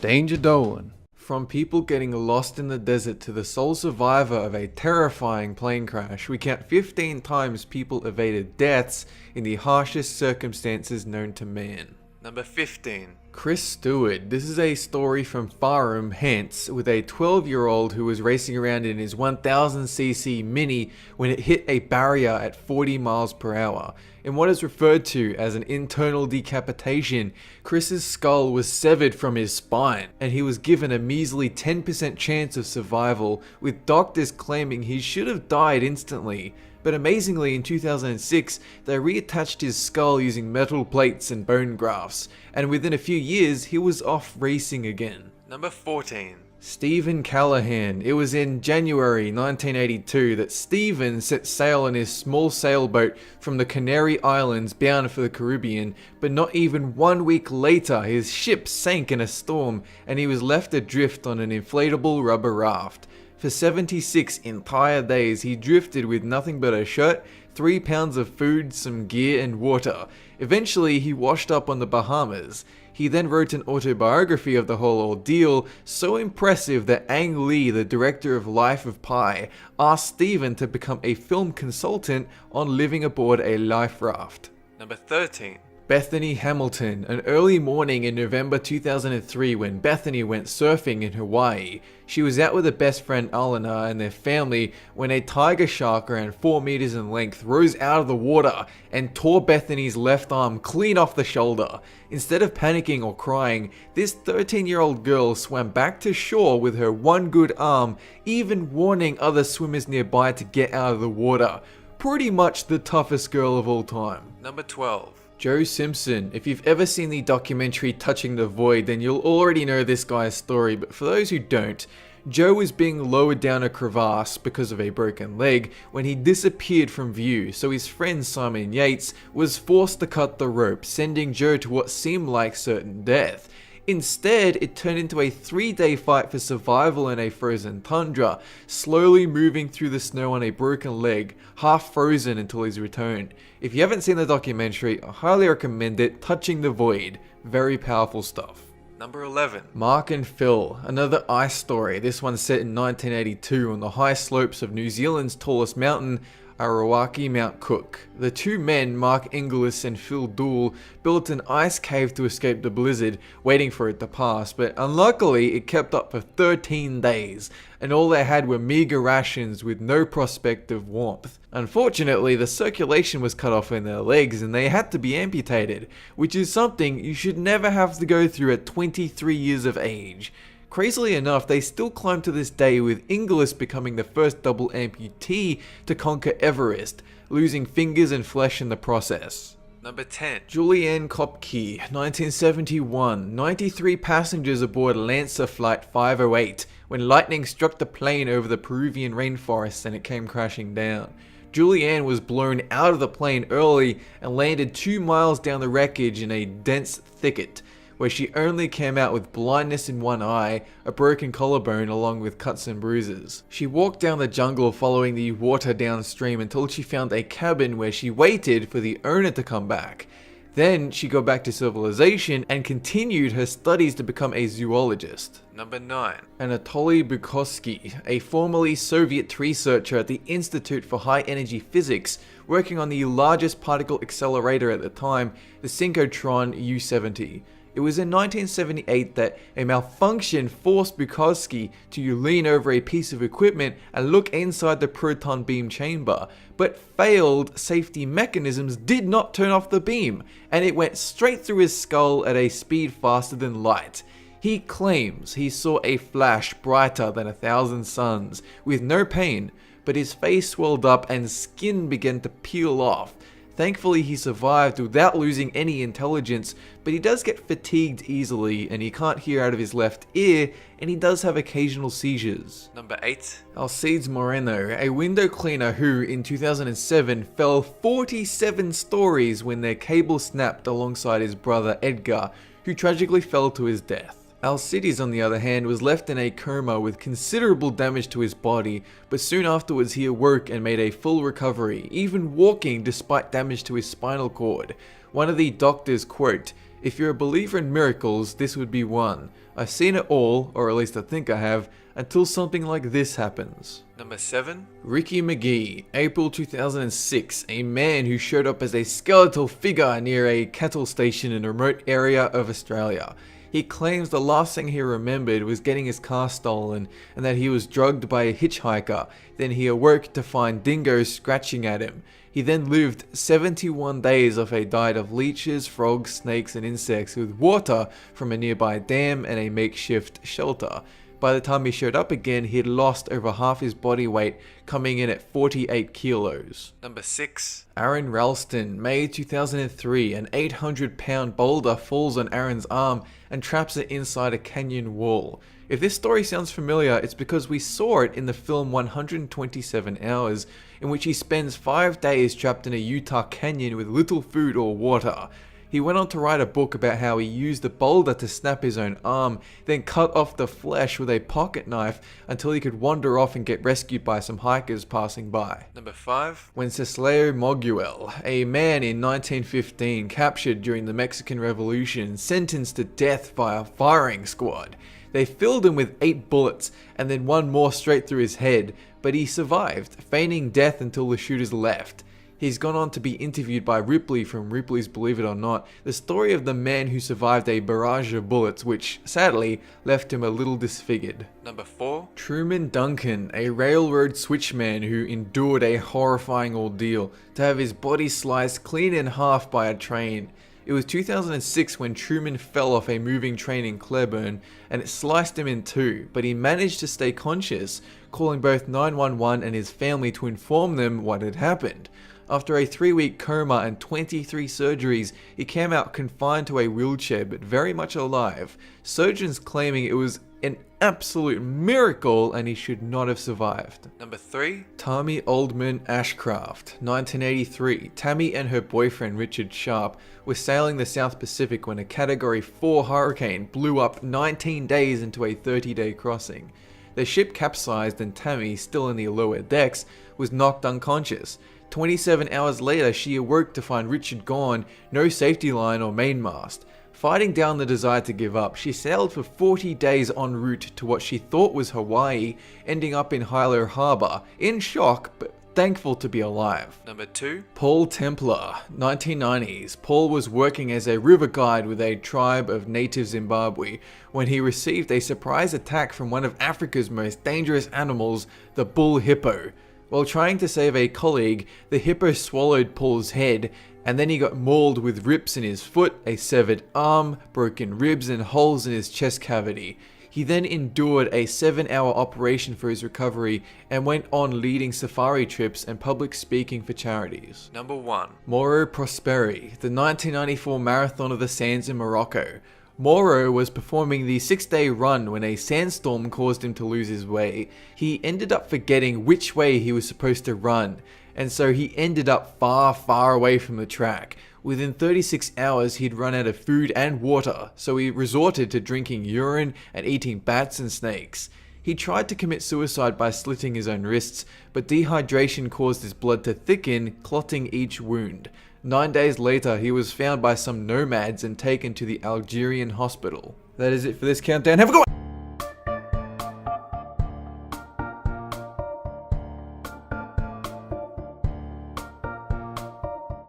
Danger Dolan. From people getting lost in the desert to the sole survivor of a terrifying plane crash, we count 15 times people evaded deaths in the harshest circumstances known to man. Number 15. Chris Stewart. This is a story from Fareham, Hants, with a 12-year-old who was racing around in his 1000cc Mini when it hit a barrier at 40 miles per hour. In what is referred to as an internal decapitation, Chris's skull was severed from his spine, and he was given a measly 10% chance of survival, with doctors claiming he should have died instantly. But amazingly, in 2006, they reattached his skull using metal plates and bone grafts, and within a few years, he was off racing again. Number 14. Stephen Callahan. It was in January 1982 that Stephen set sail on his small sailboat from the Canary Islands bound for the Caribbean, but not even 1 week later, his ship sank in a storm and he was left adrift on an inflatable rubber raft. For 76 entire days, he drifted with nothing but a shirt, 3 pounds of food, some gear, and water. Eventually, he washed up on the Bahamas. He then wrote an autobiography of the whole ordeal, so impressive that Ang Lee, the director of Life of Pi, asked Stephen to become a film consultant on living aboard a life raft. Number 13. Bethany Hamilton. An early morning in November 2003 when Bethany went surfing in Hawaii. She was out with her best friend Alana and their family when a tiger shark around 4 meters in length rose out of the water and tore Bethany's left arm clean off the shoulder. Instead of panicking or crying, this 13-year-old girl swam back to shore with her one good arm, even warning other swimmers nearby to get out of the water. Pretty much the toughest girl of all time. Number 12. Joe Simpson. If you've ever seen the documentary Touching the Void, then you'll already know this guy's story, but for those who don't, Joe was being lowered down a crevasse because of a broken leg when he disappeared from view, so his friend Simon Yates was forced to cut the rope, sending Joe to what seemed like certain death. Instead, it turned into a 3-day fight for survival in a frozen tundra, slowly moving through the snow on a broken leg, half frozen until his return. If you haven't seen the documentary, I highly recommend it. Touching the Void. Very powerful stuff. Number 11. Mark and Phil. Another ice story. This one set in 1982 on the high slopes of New Zealand's tallest mountain, Arawaki Mount Cook. The two men, Mark Inglis and Phil Dool, built an ice cave to escape the blizzard, waiting for it to pass, but unluckily it kept up for 13 days, and all they had were meager rations with no prospect of warmth. Unfortunately, the circulation was cut off in their legs and they had to be amputated, which is something you should never have to go through at 23 years of age. Crazily enough, they still climb to this day, with Inglis becoming the first double amputee to conquer Everest, losing fingers and flesh in the process. Number 10. Julianne Kopke, 1971. 93 passengers aboard Lancer Flight 508 when lightning struck the plane over the Peruvian rainforests and it came crashing down. Julianne was blown out of the plane early and landed 2 miles down the wreckage in a dense thicket, where she only came out with blindness in one eye, a broken collarbone along with cuts and bruises. She walked down the jungle following the water downstream until she found a cabin where she waited for the owner to come back. Then she got back to civilization and continued her studies to become a zoologist. Number 9. Anatoly Bukovsky, a formerly Soviet researcher at the Institute for High Energy Physics, working on the largest particle accelerator at the time, the synchrotron U-70. It was in 1978 that a malfunction forced Bukovsky to lean over a piece of equipment and look inside the proton beam chamber, but failed safety mechanisms did not turn off the beam, and it went straight through his skull at a speed faster than light. He claims he saw a flash brighter than 1,000 suns, with no pain, but his face swelled up and skin began to peel off. Thankfully, he survived without losing any intelligence, but he does get fatigued easily and he can't hear out of his left ear, and he does have occasional seizures. Number 8. Alcides Moreno, a window cleaner who, in 2007, fell 47 stories when their cable snapped alongside his brother Edgar, who tragically fell to his death. Alcides, on the other hand, was left in a coma with considerable damage to his body, but soon afterwards he awoke and made a full recovery, even walking despite damage to his spinal cord. One of the doctors, quote, If you're a believer in miracles, this would be one. I've seen it all, or at least I think I have, until something like this happens. Number 7. Ricky McGee, April 2006, a man who showed up as a skeletal figure near a cattle station in a remote area of Australia. He claims the last thing he remembered was getting his car stolen and that he was drugged by a hitchhiker. Then he awoke to find dingoes scratching at him. He then lived 71 days off a diet of leeches, frogs, snakes and insects with water from a nearby dam and a makeshift shelter. By the time he showed up again, he had lost over half his body weight, coming in at 48 kilos. Number 6. Aaron Ralston, May 2003, an 800-pound boulder falls on Aaron's arm and traps it inside a canyon wall. If this story sounds familiar, it's because we saw it in the film 127 Hours, in which he spends 5 days trapped in a Utah canyon with little food or water. He went on to write a book about how he used the boulder to snap his own arm, then cut off the flesh with a pocket knife until he could wander off and get rescued by some hikers passing by. Number 5. Wenceslao Moguel, a man in 1915 captured during the Mexican Revolution, sentenced to death by a firing squad. They filled him with 8 bullets and then 1 more straight through his head, but he survived, feigning death until the shooters left. He's gone on to be interviewed by Ripley from Ripley's Believe It or Not, the story of the man who survived a barrage of bullets which, sadly, left him a little disfigured. Number 4. Truman Duncan, a railroad switchman who endured a horrifying ordeal to have his body sliced clean in half by a train. It was 2006 when Truman fell off a moving train in Claiborne and it sliced him in two, but he managed to stay conscious, calling both 911 and his family to inform them what had happened. After a 3-week coma and 23 surgeries, he came out confined to a wheelchair but very much alive. Surgeons claiming it was an absolute miracle and he should not have survived. Number 3. Tammy Oldman Ashcraft, 1983. Tammy and her boyfriend Richard Sharp were sailing the South Pacific when a Category 4 hurricane blew up 19 days into a 30-day crossing. The ship capsized and Tammy, still in the lower decks, was knocked unconscious. 27 hours later, she awoke to find Richard gone, no safety line or mainmast. Fighting down the desire to give up, she sailed for 40 days en route to what she thought was Hawaii, ending up in Hilo Harbor, in shock but thankful to be alive. Number 2. Paul Templar, 1990s. Paul was working as a river guide with a tribe of native Zimbabwe when he received a surprise attack from one of Africa's most dangerous animals, the bull hippo. While trying to save a colleague, the hippo swallowed Paul's head, and then he got mauled with rips in his foot, a severed arm, broken ribs, and holes in his chest cavity. He then endured a 7-hour operation for his recovery and went on leading safari trips and public speaking for charities. Number 1. Mauro Prosperi, the 1994 Marathon of the Sands in Morocco. Mauro was performing the 6-day run when a sandstorm caused him to lose his way. He ended up forgetting which way he was supposed to run, and so he ended up far away from the track. Within 36 hours, he'd run out of food and water, so he resorted to drinking urine and eating bats and snakes. He tried to commit suicide by slitting his own wrists, but dehydration caused his blood to thicken, clotting each wound. 9 days later, he was found by some nomads and taken to the Algerian hospital. That is it for this countdown. Have a good one!